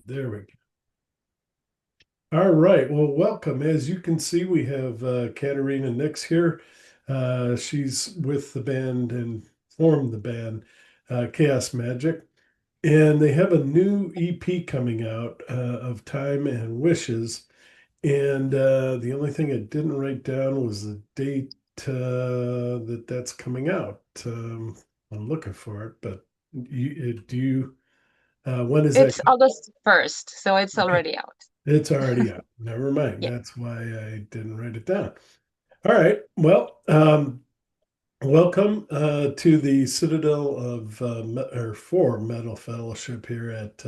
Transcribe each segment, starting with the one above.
There we go. All right. Well, welcome. As you can see, we have Caterina Nix here. She's with the band and formed the band Chaos Magic. And they have a new EP coming out of Time and Wishes. And the only thing I didn't write down was the date that's coming out. I'm looking for it, but when is that? It's August 1st, so it's Okay. already out. It's already out. Never mind. Yeah. That's why I didn't write it down. All right. Well, welcome to the Citadel of or for Metal Fellowship here at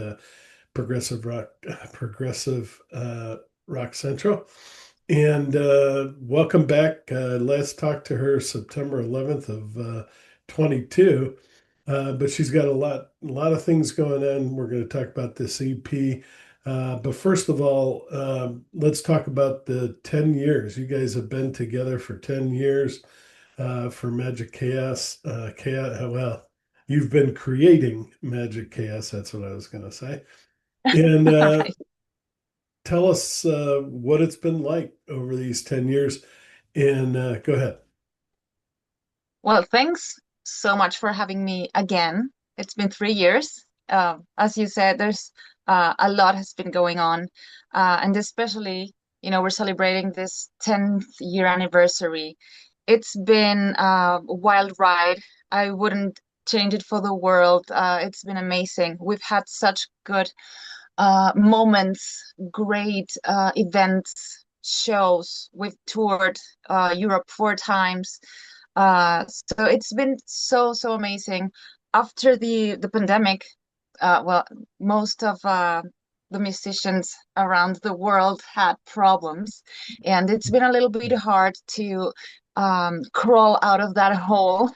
Progressive Rock Central, and welcome back. Last talked to her September 11th of 22. But she's got a lot of things going on. We're going to talk about this EP. But first of all, let's talk about the 10 years. You guys have been together for 10 years for Magic Chaos. Well, you've been creating Magic Chaos. That's what I was going to say. And Right. tell us what it's been like over these 10 years. And go ahead. Well, thanks so much for having me again. It's been 3 years. As you said, there's a lot has been going on, and especially, we're celebrating this 10th year anniversary. It's been a wild ride. I wouldn't change it for the world. It's been amazing. We've had such good moments, great events, shows. We've toured Europe 4 times. So it's been so amazing. After the pandemic, well, most of the musicians around the world had problems, and it's been a little bit hard to crawl out of that hole.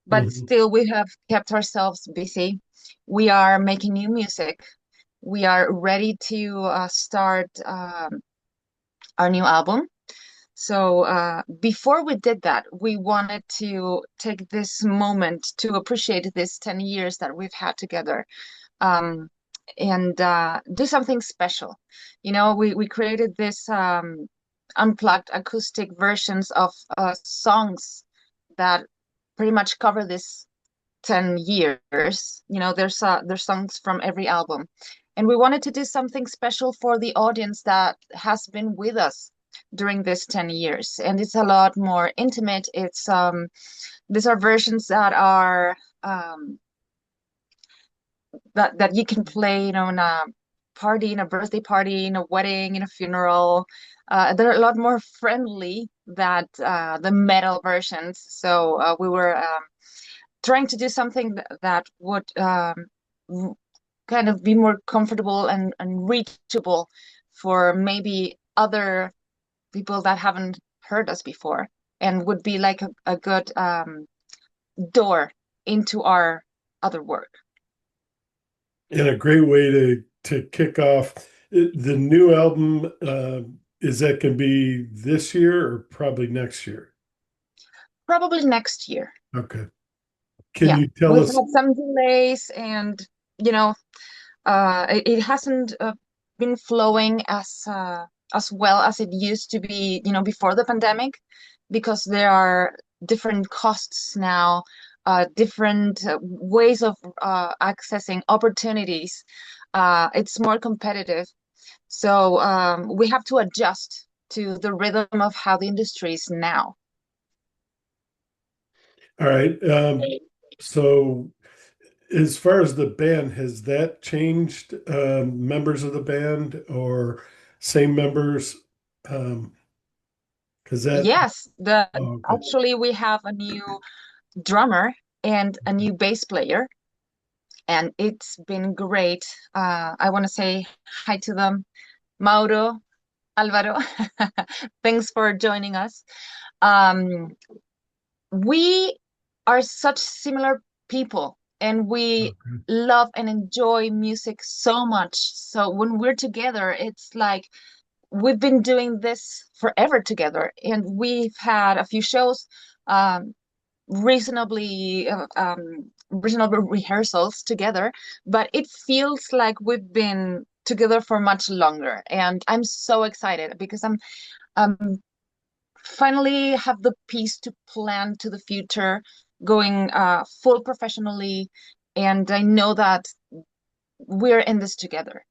But Mhm. still, we have kept ourselves busy. We are making new music. We are ready to start our new album. So before we did that, we wanted to take this moment to appreciate this 10 years that we've had together, um, and do something special. We created this unplugged acoustic versions of songs that pretty much cover this 10 years. There's songs from every album. And we wanted to do something special for the audience that has been with us during this 10 years. And it's a lot more intimate. These are versions that are that you can play, in a party, in a birthday party, in a wedding, in a funeral. They're a lot more friendly than the metal versions. So we were trying to do something that would kind of be more comfortable and reachable for maybe other people that haven't heard us before, and would be like a good door into our other work. And a great way to kick off the new album. Is that can be this year or probably next year? Probably next year. Okay. Can Yeah, you tell we've us? had some delays, and you know, it hasn't been flowing as well as it used to be, before the pandemic, because there are different costs now, different ways of accessing opportunities. It's more competitive, so we have to adjust to the rhythm of how the industry is now. All right. So as far as the band, has that changed members of the band or same members? Um, because that, Yes, the oh, okay. actually we have a new drummer and a new bass player, and it's been great. I want to say hi to them, Mauro, Alvaro. Thanks for joining us. Um, we are such similar people, and we Okay. love and enjoy music so much. So when we're together, it's like we've been doing this forever together, and we've had a few shows. reasonable rehearsals together, but it feels like we've been together for much longer, and I'm so excited because I'm finally have the peace to plan to the future, going full professionally, and I know that we're in this together.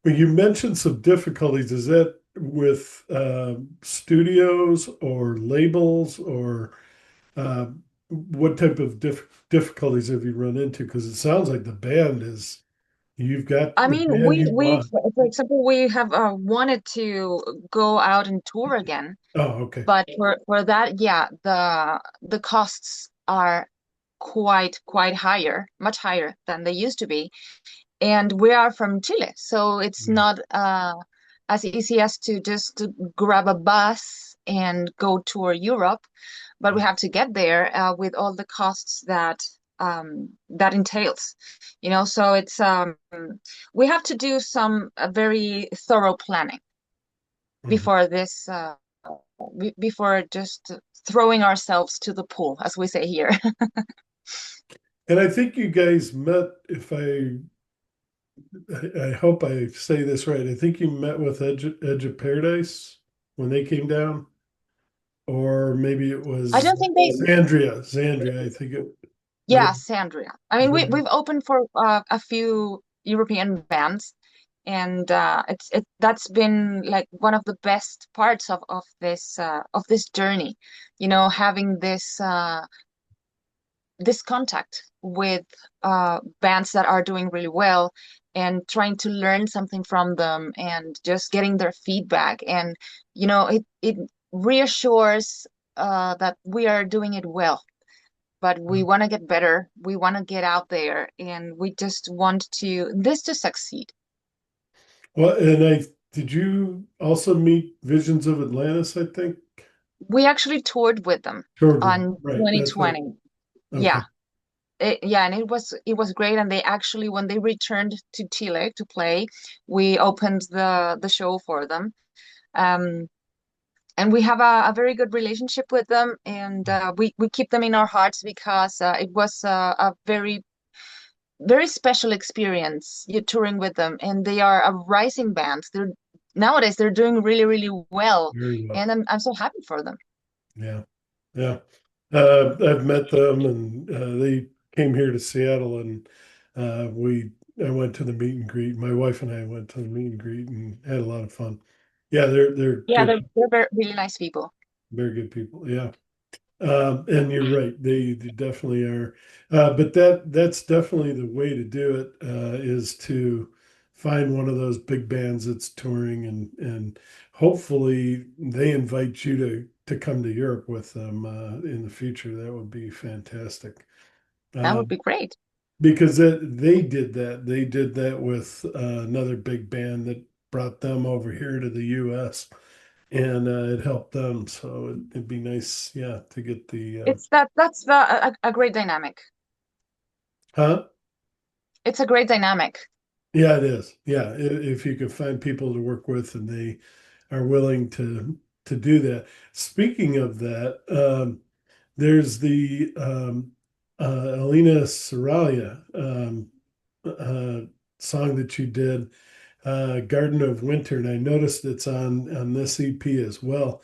Well, you mentioned some difficulties. Is that with studios or labels, or uh, what type of difficulties have you run into? Because it sounds like the band is, you've got I the mean, band you we want. for example, we have wanted to go out and tour again, Oh, okay. but for that, yeah, the costs are quite higher, much higher than they used to be. And we are from Chile, so it's Yeah. not as easy as to just grab a bus and go tour Europe, but we have to get there with all the costs that that entails, you know. So it's we have to do some very thorough planning Mhm. before this before just throwing ourselves to the pool, as we say here. And I think you guys met, if I hope I say this right. I think you met with Edge of Paradise when they came down, or maybe it I was don't think they Zandria. I think it might Yeah, Sandria. I mean, have. we've opened for a few European bands, and it that's been like one of the best parts of this journey, you know, having this contact with bands that are doing really well and trying to learn something from them and just getting their feedback. And you know, it reassures that we are doing it well, but we want to get better. We want to get out there, and we just want this to succeed. Well, and I did you also meet Visions of Atlantis, I think? We actually toured with them Toured with them. on Right. That's what. 2020. Okay. Yeah. Yeah, and it was great. And they actually, when they returned to Chile to play, we opened the show for them. Um, and we have a very good relationship with them, and we keep them in our hearts because it was a very special experience you touring with them, and they are a rising band. They're doing really well, Very well. and I'm so happy for them. Yeah. Yeah. I've met them, and they came here to Seattle, and I went to the meet and greet. My wife and I went to the meet and greet and had a lot of fun. Yeah, they're Yeah, good, they're really nice people. very good people. Yeah. And you're right, they definitely are. But that's definitely the way to do it, is to find one of those big bands that's touring, and hopefully they invite you to come to Europe with them in the future. That would be fantastic. That Uh, would be great. because they did that. They did that with another big band that brought them over here to the U.S., and it helped them. So it'd be nice, yeah, to get the That's a great dynamic. huh? It's a great dynamic. Yeah, it is. Yeah, if you can find people to work with and they are willing to do that. Speaking of that, there's the Alina Saralia uh, song that you did, Garden of Winter, and I noticed it's on this EP as well.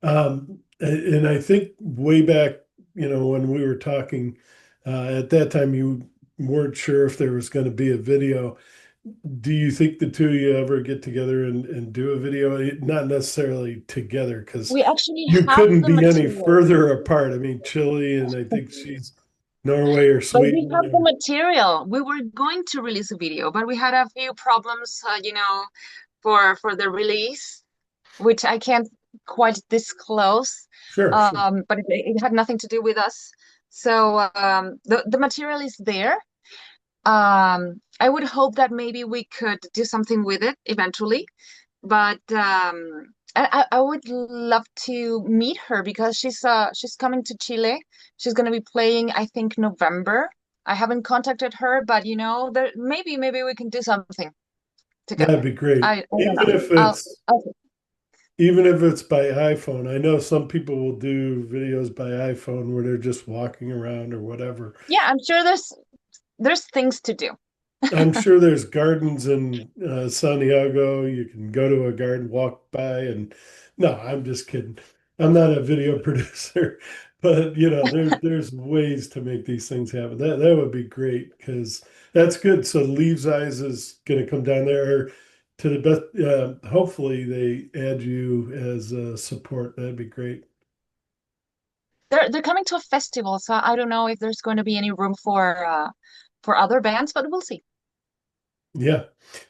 And I think way back, when we were talking, at that time you weren't sure if there was going to be a video. Do you think the two of you ever get together and do a video? Not necessarily together, because We actually you have couldn't the be any material, further apart. I mean, Chile, and I think she's Norway or but we Sweden. have the material. We were going to release a video, but we had a few problems, you know, for the release, which I can't quite disclose. Sure, sure. But it had nothing to do with us. So the material is there. I would hope that maybe we could do something with it eventually, but I would love to meet her because she's coming to Chile. She's going to be playing, I think, November. I haven't contacted her, but you know, maybe we can do something That'd together. be great. I don't Even know. if it's I'll even if it's by iPhone. I know some people will do videos by iPhone where they're just walking around or whatever. Yeah, I'm sure there's things to do. I'm sure there's gardens in Santiago. You can go to a garden, walk by, and no, I'm just kidding. I'm not a video producer, but there's ways to make these things happen. That would be great because that's good. So Leaves Eyes is going to come down there to the best. Hopefully, they add you as support. That'd be great. They're coming to a festival, so I don't know if there's going to be any room for other bands, but we'll see. Yeah.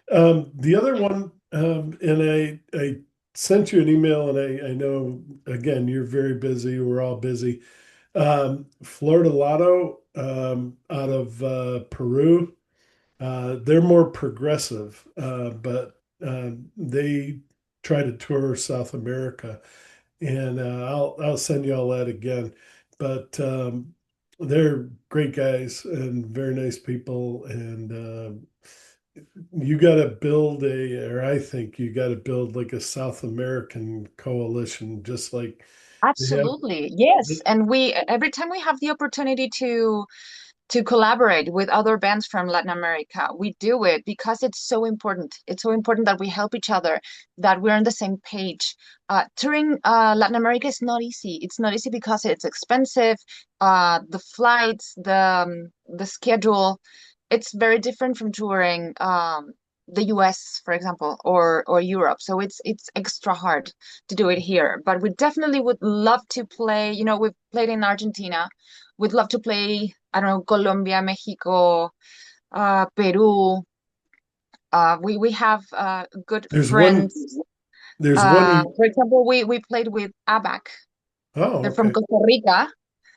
The other one, and I sent you an email, and I know again you're very busy. We're all busy. Florida Lotto out of Peru. They're more progressive, but they try to tour South America, and I'll send you all that again. But they're great guys and very nice people, and you got to build or I think you got to build like a South American coalition, just like they have. Absolutely. Yes. And we every time we have the opportunity to collaborate with other bands from Latin America, we do it because it's so important. It's so important that we help each other, that we're on the same page. Touring Latin America is not easy. It's not easy because it's expensive. The flights, the schedule, it's very different from touring the US, for example, or Europe. So it's extra hard to do it here. But we definitely would love to play. You know, we've played in Argentina. We'd love to play, I don't know, Colombia, Mexico, Peru. We have good There's one. friends. There's one. For example, we played with ABAC. Oh, They're from okay. Costa Rica,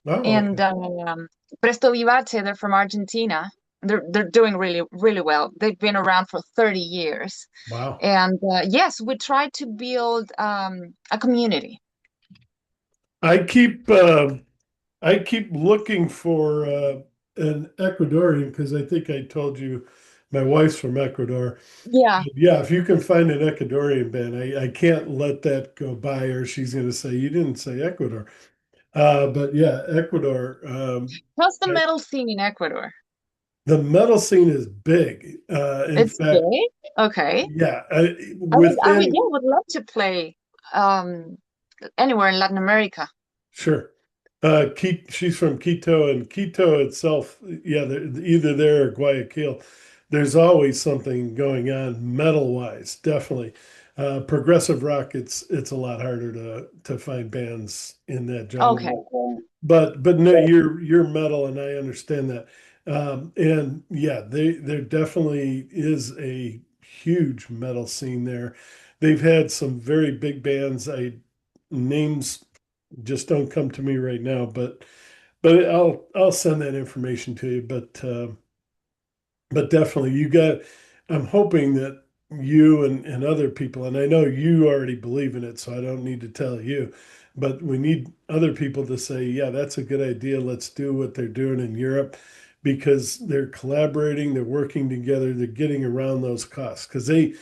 Oh, and okay. Presto Vivace. They're from Argentina. They're doing really really well. They've been around for 30 years, Wow. and yes, we try to build a community. I keep I keep looking for an Ecuadorian because I think I told you my wife's from Ecuador. Yeah. Yeah, if you can find an Ecuadorian band, I can't let that go by, or she's going to say you didn't say Ecuador. But yeah, Ecuador. How's the metal scene in Ecuador? The metal scene is big. In It's fact, big. Okay. yeah, Yeah, within would love to play um anywhere in Latin America. sure. She's from Quito, and Quito itself, yeah, either there or Guayaquil. There's always something going on metal wise, definitely. Progressive rock, it's a lot harder to find bands in that genre. Okay. But no, you're metal, and I understand that. And yeah, there definitely is a huge metal scene there. They've had some very big bands. I names just don't come to me right now, but I'll send that information to you. But definitely you got, I'm hoping that you and other people, and I know you already believe in it, so I don't need to tell you, but we need other people to say, yeah, that's a good idea. Let's do what they're doing in Europe because they're collaborating, they're working together, they're getting around those costs because they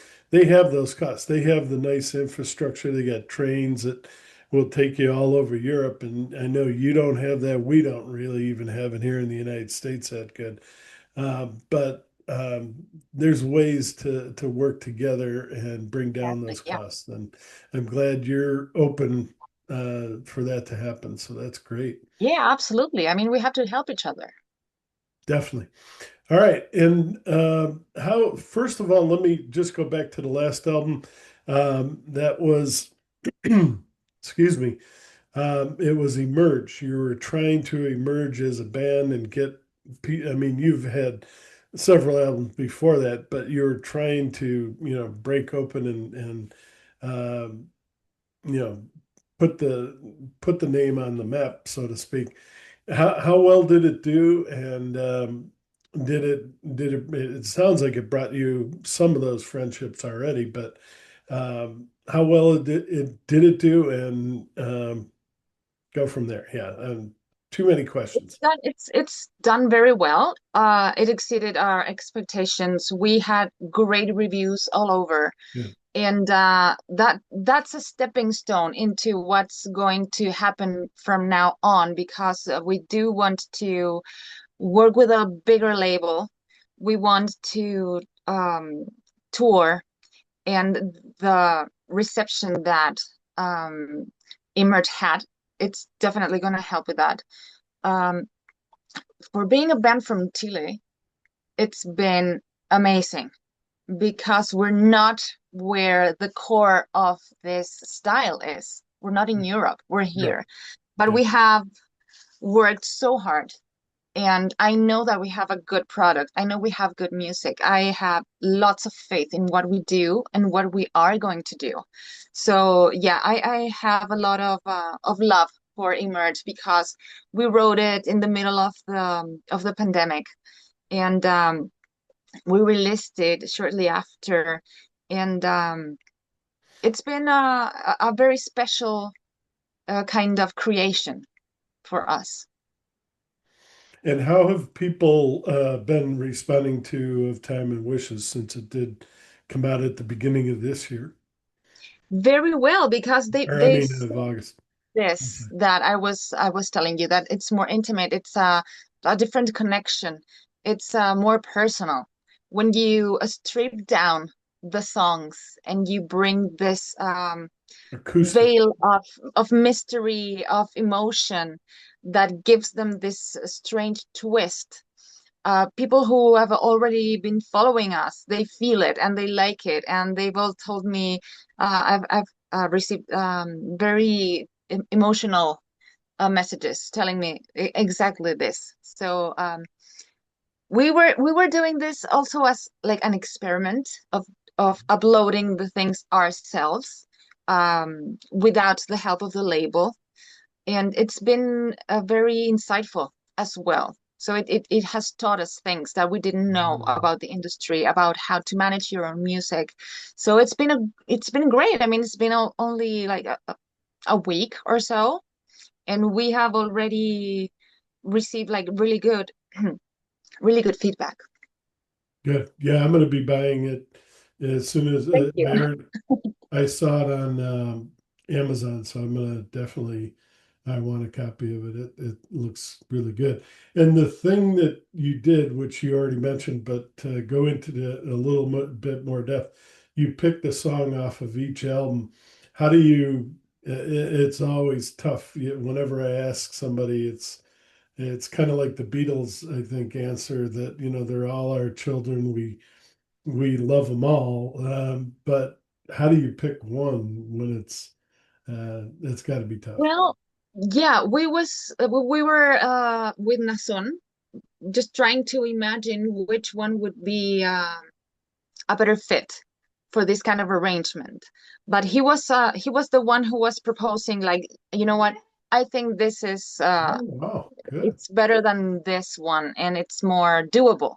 have those costs. They have the nice infrastructure. They got trains that will take you all over Europe. And I know you don't have that. We don't really even have it here in the United States that good. But there's ways to work together and bring down Exactly. those Yeah. costs. And I'm glad you're open for that to happen. So that's great. Yeah, absolutely. I mean, we have to help each other. Definitely. All right. And how, first of all, let me just go back to the last album. That was, excuse me, it was Emerge. You were trying to emerge as a band and get, I mean, you've had several albums before that, but you're trying to, break open and um, you know, put the name on the map, so to speak. How well did it do? And it sounds like it brought you some of those friendships already, but how well did it do? And go from there. Yeah. Too many questions. It's done very well. It exceeded our expectations. We had great reviews all over. Yeah. And that's a stepping stone into what's going to happen from now on, because we do want to work with a bigger label. We want to tour, and the reception that Emerge had, it's definitely going to help with that. Um, for being a band from Chile, it's been amazing because we're not where the core of this style is. We're not in Europe, we're Right. here. But Yeah. we have worked so hard, and I know that we have a good product. I know we have good music. I have lots of faith in what we do and what we are going to do. So yeah, I have a lot of love for Emerge because we wrote it in the middle of the pandemic, and we released it shortly after, and it's been a very special kind of creation for us. And how have people been responding to Of Time and Wishes since it did come out at the beginning of this year? Very well, because Or I they mean, see of August. I'm this sorry. that I was telling you, that it's more intimate. It's a different connection. It's more personal. When you strip down the songs and you bring this Acoustic. veil of mystery, of emotion, that gives them this strange twist. People who have already been following us, they feel it and they like it, and they've all told me I've received very emotional messages telling me exactly this. So we were doing this also as like an experiment of uploading the things ourselves, without the help of the label, and it's been very insightful as well. So it has taught us things that we didn't know Mhm. about the industry, about how to manage your own music. So it's been great. I mean, it's been only like a week or so, and we have already received like really good really good feedback. Good. Yeah, I'm going to be buying it as soon as Thank you. I saw it on Amazon, so I'm gonna definitely. I want a copy of it. It looks really good. And the thing that you did, which you already mentioned, but to go into a little bit more depth, you picked a song off of each album. How do you? It's always tough. Whenever I ask somebody, it's kind of like the Beatles, I think, answer that they're all our children. We love them all, but how do you pick one when it's got to be tough? Well, yeah, we were with Nason just trying to imagine which one would be a better fit for this kind of arrangement. But he was the one who was proposing, like, you know what? I think this is Oh, wow, good. it's better than this one, and it's more doable.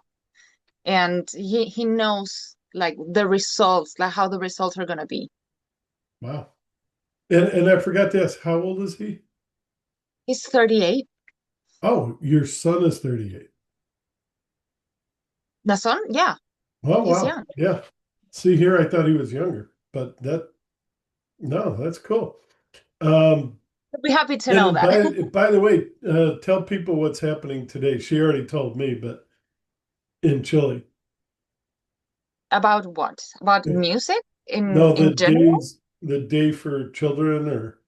And he knows like the results, like how the results are gonna be. Wow. And I forgot to ask, how old is he? He's 38. Oh, your son is 38. Nason, yeah, Oh, he's wow. young. Yeah. See here, I thought he was younger, but no, that's cool. Um, I'd be happy to and know then that. by the way, tell people what's happening today. She already told me, but in Chile. About what? About music in No, general? the day for children or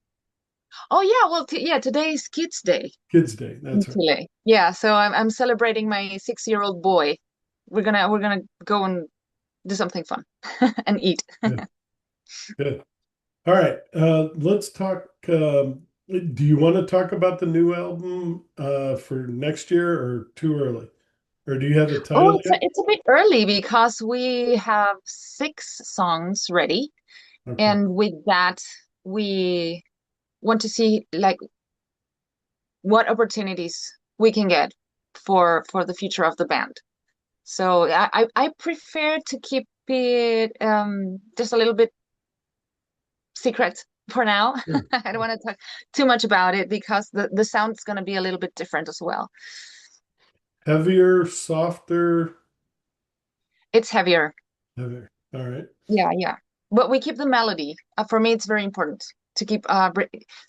Oh yeah, well yeah, today is Kids Day Kids Day. in That's right. Chile. Yeah, so I'm celebrating my 6-year-old boy. We're gonna go and do something fun and eat. Good, good. All right. Let's talk. Do you want to talk about the new album for next year or too early? Or do you have the Oh, title it's yet? it's a bit early because we have 6 songs ready, Okay. and with that we want to see like what opportunities we can get for the future of the band. So I prefer to keep it just a little bit secret for now. Sure. I don't want to talk too much about it because the sound's going to be a little bit different as well. Heavier, softer, It's heavier. heavier. All right. Yeah, yeah. but we keep the melody. For me, it's very important to keep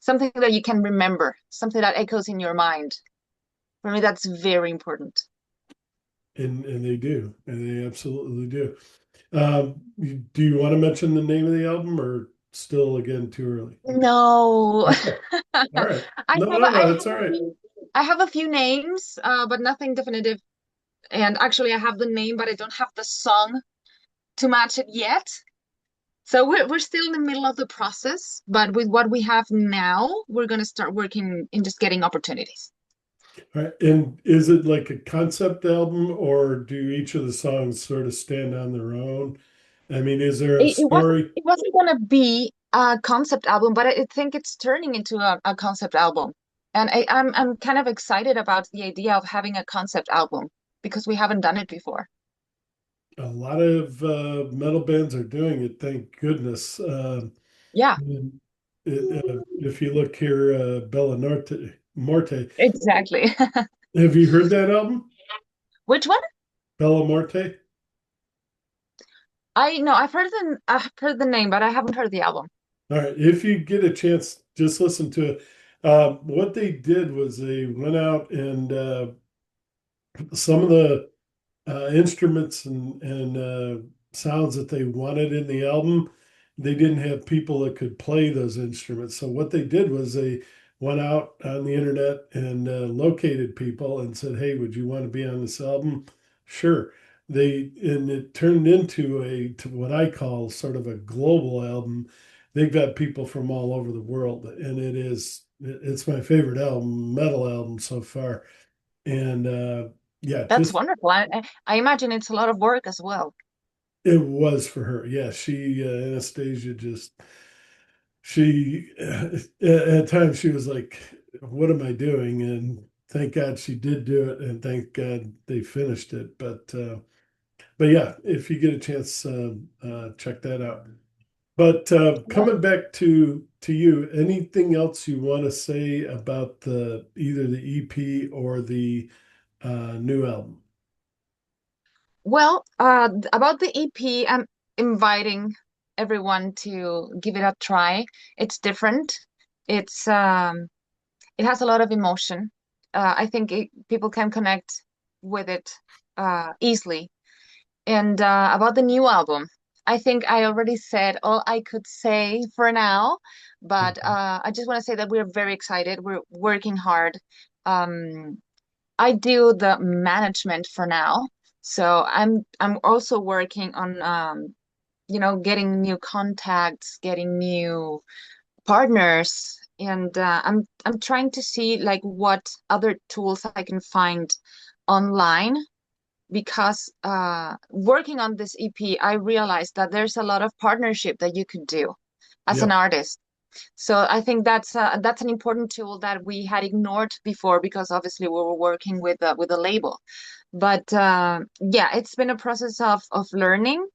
something that you can remember, something that echoes in your mind. For me, that's very important. And they do, and they absolutely do. Do you want to mention the name of the album, or still again too early? No, Okay, I all right. have No, no, I no, have it's all a right. few, I have a few names, but nothing definitive. And actually, I have the name, but I don't have the song to match it yet. So we're still in the middle of the process, but with what we have now, we're gonna start working in just getting opportunities. All right. And is it like a concept album, or do each of the songs sort of stand on their own? I mean, is there a story? It wasn't gonna be a concept album, but I think it's turning into a concept album. And I'm kind of excited about the idea of having a concept album because we haven't done it before. A lot of metal bands are doing it, thank goodness. Yeah, And if you look here, Morte, exactly. have you heard that album? Which one? Bella Morte? I know I've heard the name, but I haven't heard the album. All right, if you get a chance, just listen to it. What they did was they went out and some of the instruments and sounds that they wanted in the album, they didn't have people that could play those instruments. So what they did was they went out on the internet and located people and said, "Hey, would you want to be on this album?" Sure. And it turned into to what I call sort of a global album. They've got people from all over the world, and it's my favorite album, metal album so far. And yeah, That's just wonderful. I imagine it's a lot of work as well. it was for her. Yeah, she Anastasia just she at times she was like, "What am I doing?" And thank God she did do it, and thank God they finished it. But yeah, if you get a chance, check that out. But coming back to you, anything else you want to say about the either the EP or the new album? Well, about the EP, I'm inviting everyone to give it a try. It's different. It's it has a lot of emotion. I think people can connect with it easily. And about the new album, I think I already said all I could say for now, but Mhm. I just want to say that we're very excited. We're working hard. Um, I do the management for now. So I'm also working on getting new contacts, getting new partners, and I'm trying to see like what other tools I can find online because working on this EP, I realized that there's a lot of partnership that you could do as an Yes, artist. So I think that's an important tool that we had ignored before because obviously we were working with a label. But yeah, it's been a process of learning,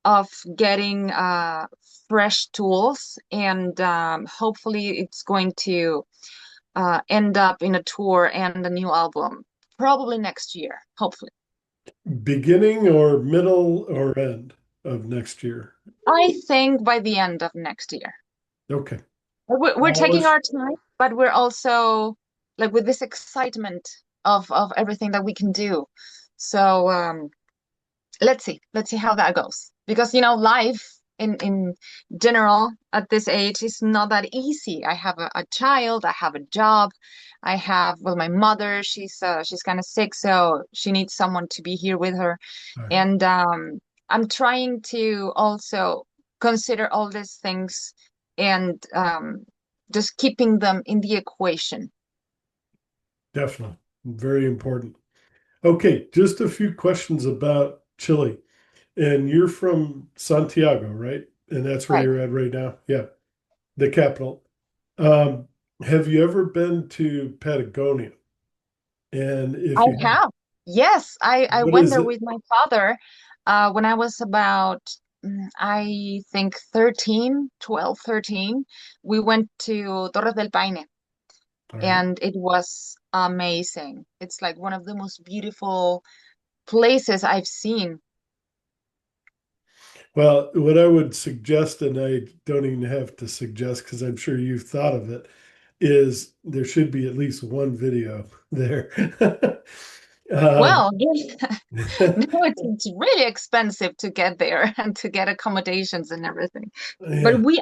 of getting fresh tools, and hopefully it's going to end up in a tour and a new album, probably next year, hopefully. beginning or middle or end of next year. I think by the end of next year. Okay. We're taking Always our time, but we're also like with this excitement of everything that we can do. So let's see how that goes. Because life in general at this age is not that easy. I have a child, I have a job, I have well my mother, she's kind of sick, so she needs someone to be here with her. all right. And I'm trying to also consider all these things and just keeping them in the equation. Definitely. Very important. Okay, just a few questions about Chile. And you're from Santiago, right? And that's where Right. you're at right now? Yeah, the capital. Um, have you ever been to Patagonia? And I if you have, have. Yes, I what went is there it? with my father when I was about, I think 13, 12, 13. We went to Torres del Paine All right. and it was amazing. It's like one of the most beautiful places I've seen. Well, what I would suggest, and I don't even have to suggest because I'm sure you've thought of it, is there should be at least one video there. Um, Well, no, it's really expensive to get there and to get accommodations and everything. But yeah. we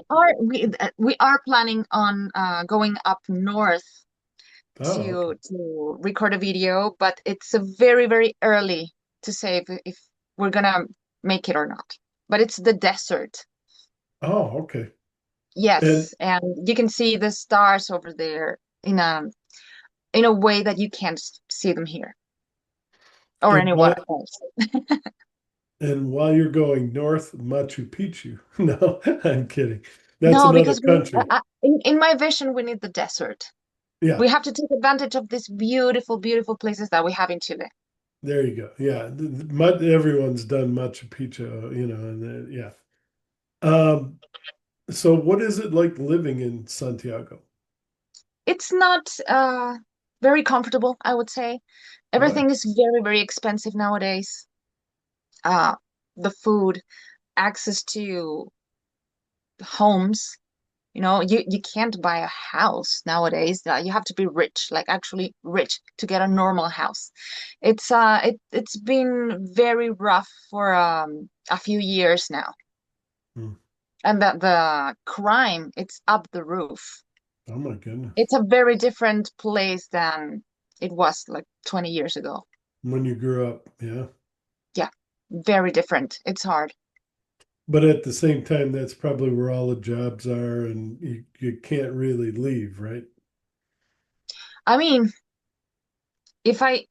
are planning on going up north Oh, okay. to record a video, but it's a very early to say if we're gonna make it or not. But it's the desert. Oh, okay. And Yes, and you can see the stars over there in a way that you can't see them here or and anywhere while else. and while you're going north, Machu Picchu. No, I'm kidding. That's No, another because country. in my vision we need the desert. Yeah, We have to take advantage of these beautiful places that we have in Chile. there you go. Yeah, everyone's done Machu Picchu, and yeah. Um, so what is it like living in Santiago? It's not very comfortable, I would say. Why? Everything is very expensive nowadays. Uh, the food, access to homes. You can't buy a house nowadays. You have to be rich, like actually rich, to get a normal house. It's been very rough for a few years now, Hmm. and that the crime it's up the roof. Oh my goodness. It's a very different place than it was like 20 years ago. When you grew up, yeah. Yeah, very different. It's hard. But at the same time, that's probably where all the jobs are, and you can't really leave, right? I mean, if I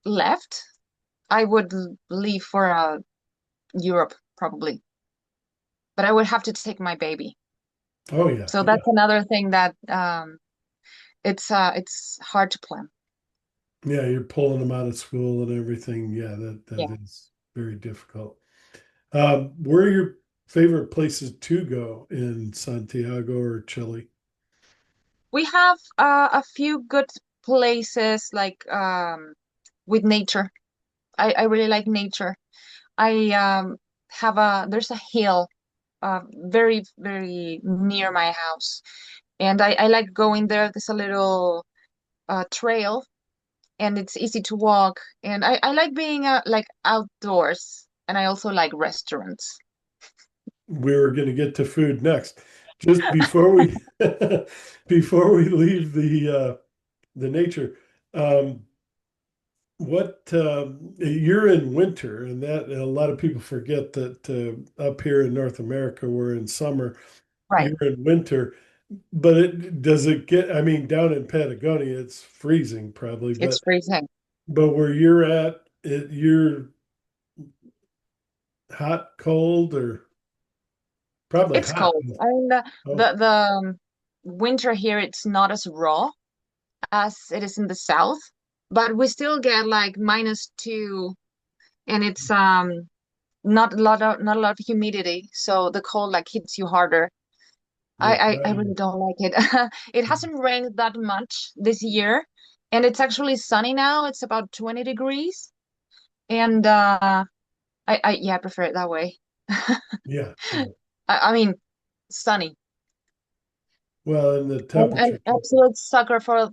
left, I would leave for Europe probably, but I would have to take my baby. Oh yeah, So yeah, that's another thing that it's hard to plan. yeah. You're pulling them out of school and everything. Yeah, that Yeah. is very difficult. Where are your favorite places to go in Santiago or Chile? We have a few good places like with nature. I really like nature. I have a there's a hill very near my house, and I like going there. There's a little trail, and it's easy to walk. And I like being like outdoors, and I also like restaurants. We were going to get to food next. Just before we before we leave the nature, um, what you're in winter, and that a lot of people forget that up here in North America, we're in summer. Right. You're in winter, but it does it get? I mean, down in Patagonia, it's freezing probably, It's freezing. but where you're at, you're hot, cold, or probably It's hot. cold. I mean, Oh, the winter here, it's not as raw as it is in the south, but we still get like -2, and it's not a lot of humidity, so the cold like hits you harder. yeah, I really don't like it. It hasn't rained that much this year, and it's actually sunny now. It's about 20 degrees, and yeah, I prefer it that way. yeah, yeah. I mean, sunny. Well, and the I'm an temperature too. absolute sucker for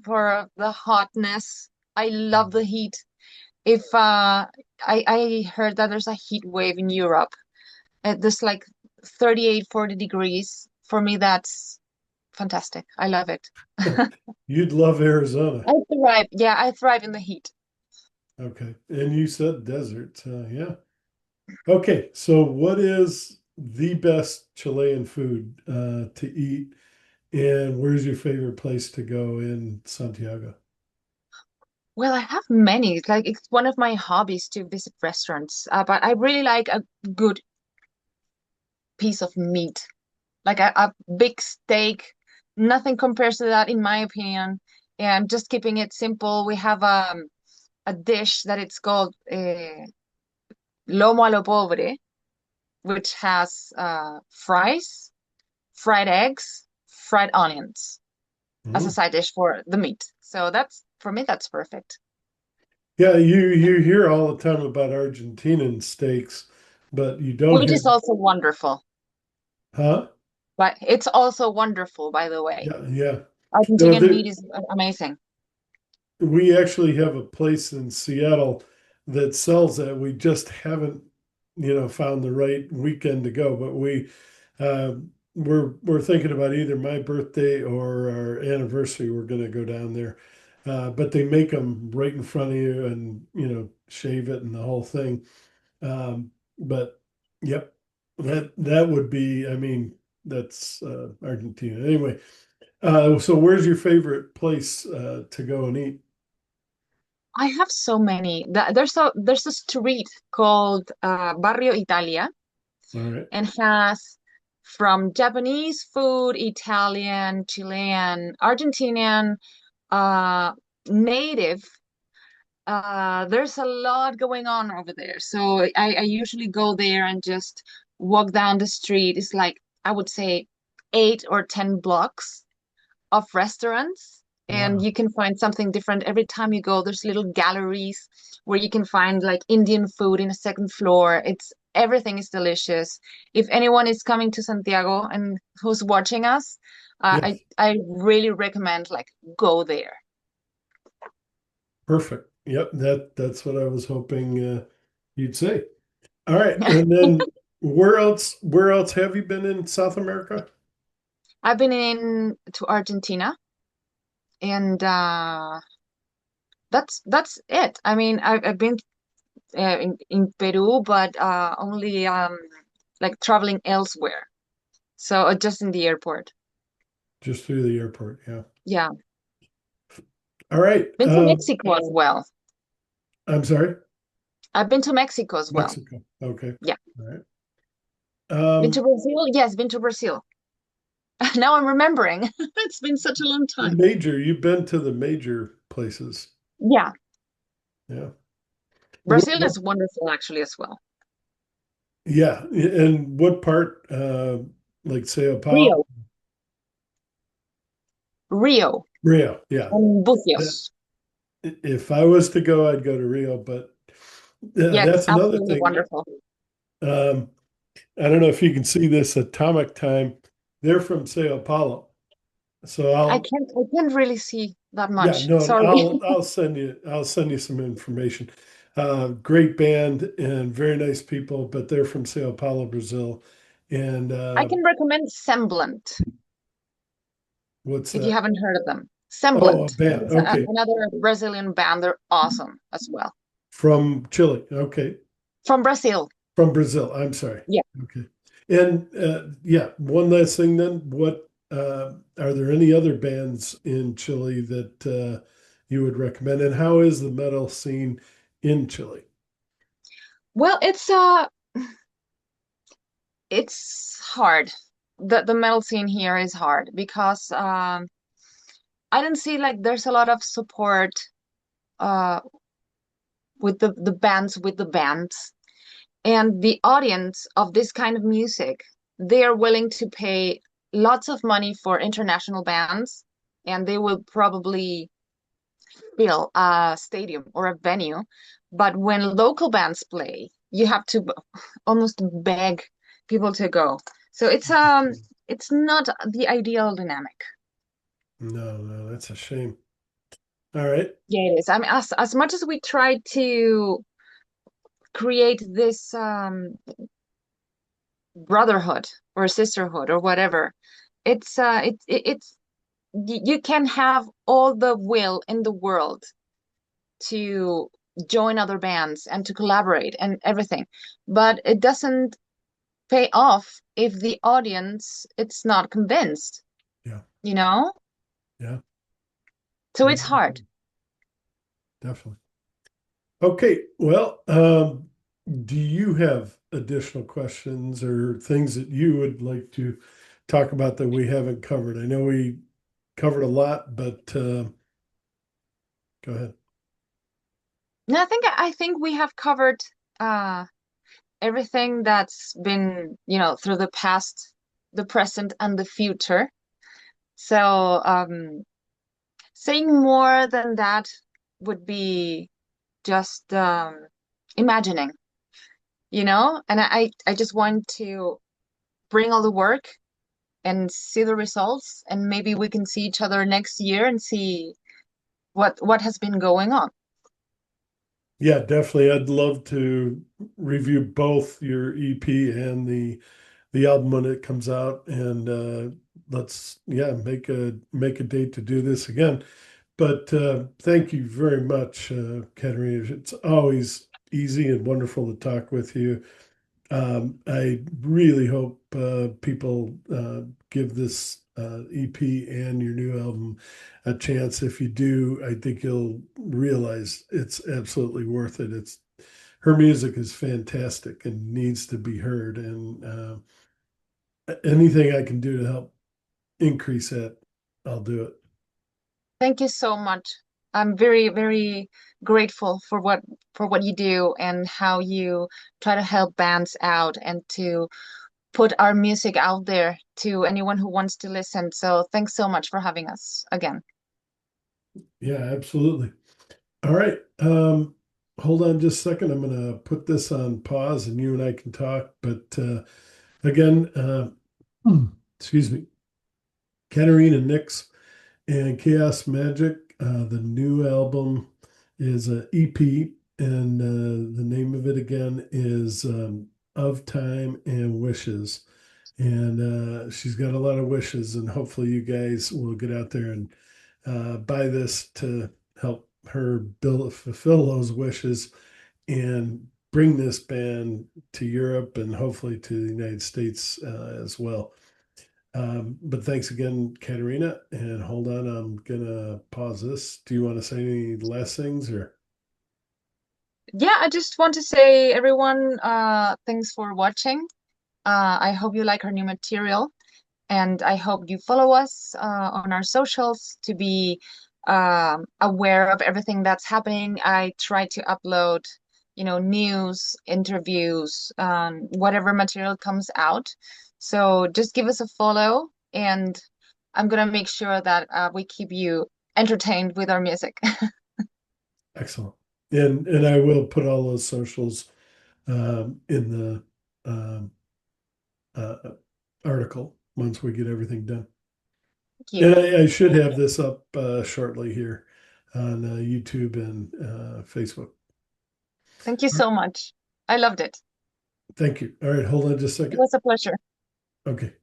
the hotness. I love the heat. If I heard that there's a heat wave in Europe, there's like 38, 40 degrees. For me, that's fantastic. I love it. You'd love Arizona. I thrive. Yeah, I thrive in the heat. Okay. And you said desert. Yeah. Okay. So, what is the best Chilean food to eat? And where's your favorite place to go in Santiago? Well, I have many. Like it's one of my hobbies to visit restaurants. But I really like a good piece of meat, like a big steak. Nothing compares to that, in my opinion. And just keeping it simple, we have a dish that it's called lomo a lo pobre, which has fries, fried eggs, fried onions as a Mm. side dish for the meat. So that's for me, that's perfect. Yeah, you hear all the time about Argentinian steaks, but you don't which hear, is also wonderful. huh? But it's also wonderful, by the way. Yeah, yeah. No, Argentinian meat is amazing. we actually have a place in Seattle that sells that. We just haven't, found the right weekend to go, but uh, we're thinking about either my birthday or our anniversary. We're going to go down there, but they make them right in front of you, and shave it and the whole thing. But yep, that would be. I mean, that's Argentina anyway. So where's your favorite place to go and eat? I have so many. There's a street called Barrio Italia, All right. and has from Japanese food, Italian, Chilean, Argentinian, uh, native. There's a lot going on over there. So I usually go there and just walk down the street. It's like, I would say, 8 or 10 blocks of restaurants, and Wow. you can find something different every time you go. There's little galleries where you can find like Indian food in a second floor. It's Everything is delicious. If anyone is coming to Santiago and who's watching us, Yes. I really recommend like go there. Perfect. Yep. That's what I was hoping you'd say. All right. And then where else have you been in South America? I've been in to Argentina, and that's it. I mean, I've been in Peru, but only like traveling elsewhere. So just in the airport. Just through the airport. Yeah. Yeah. All right. Been to Mexico as well. I'm sorry. I've been to Mexico as well. Mexico. Okay. Yeah. All right. Been to Um, Brazil? Yes, been to Brazil. Now I'm remembering. It's been such a long the time. major, you've been to the major places. Yeah. Yeah. Brazil is wonderful actually as well. Yeah. And what part, like Sao Paulo? Rio. Rio Rio. Yeah. and That- Bucios. If I was to go, I'd go to Rio, but Yeah, it's that's another absolutely thing. wonderful. Um, I don't know if you can see this atomic time. They're from Sao Paulo. So I can't really see that yeah, much. no, Sorry. I'll send you some information. Great band and very nice people, but they're from Sao Paulo, Brazil. And I can recommend Semblant what's if you that? haven't heard of them. Oh, a Semblant. band. It's Okay. another Brazilian band. They're awesome as well. From Chile. Okay. From Brazil. From Brazil. I'm sorry. Yeah. Okay. And yeah, one last thing then. What are there any other bands in Chile that you would recommend? And how is the metal scene in Chile? Well, it's hard. The metal scene here is hard because I don't see like there's a lot of support uh with the bands and the audience of this kind of music. They are willing to pay lots of money for international bands, and they will probably fill a stadium or a venue. But when local bands play, you have to almost beg people to go. So it's not the ideal dynamic. No, no, that's a shame. All right. Yeah, it is. I mean, as much as we try to create this brotherhood or sisterhood or whatever, it's you can have all the will in the world to join other bands and to collaborate and everything, but it doesn't pay off if the audience it's not convinced, Yeah. you know? Yeah. So No, it's hard. definitely. Okay. Well, do you have additional questions or things that you would like to talk about that we haven't covered? I know we covered a lot, but go ahead. No, I think we have covered uh everything that's been, through the past, the present, and the future. So saying more than that would be just imagining, And I just want to bring all the work and see the results, and maybe we can see each other next year and see what has been going on. Yeah, definitely. I'd love to review both your EP and the album when it comes out, and let's yeah make a date to do this again. But thank you very much, Caterina. It's always easy and wonderful to talk with you. I really hope people give this EP and your new album a chance. If you do, I think you'll realize it's absolutely worth it. It's her music is fantastic and needs to be heard. And anything I can do to help increase that, I'll do it. Thank you so much. I'm very, very grateful for what you do and how you try to help bands out and to put our music out there to anyone who wants to listen. So thanks so much for having us again. Yeah, absolutely. All right. Hold on just a second. I'm going to put this on pause and you and I can talk. But again, excuse me, Caterina Nix and Chaos Magic. The new album is a EP, and the name of it again is Of Time and Wishes. And she's got a lot of wishes, and hopefully, you guys will get out there and buy this to help her fulfill those wishes and bring this band to Europe and hopefully to the United States as well. But thanks again, Katerina. And hold on, I'm gonna pause this. Do you want to say any last things or? Yeah, I just want to say, everyone, thanks for watching. I hope you like our new material, and I hope you follow us on our socials to be aware of everything that's happening. I try to upload, news, interviews, whatever material comes out. So just give us a follow, and I'm gonna make sure that we keep you entertained with our music. Excellent. And I will put all those socials in the uh, article once we get everything done. Thank you. And I should have this up shortly here on YouTube and Facebook. Thank you so much. I loved it. Thank you. All right, hold on just a It second. was a pleasure. Okay.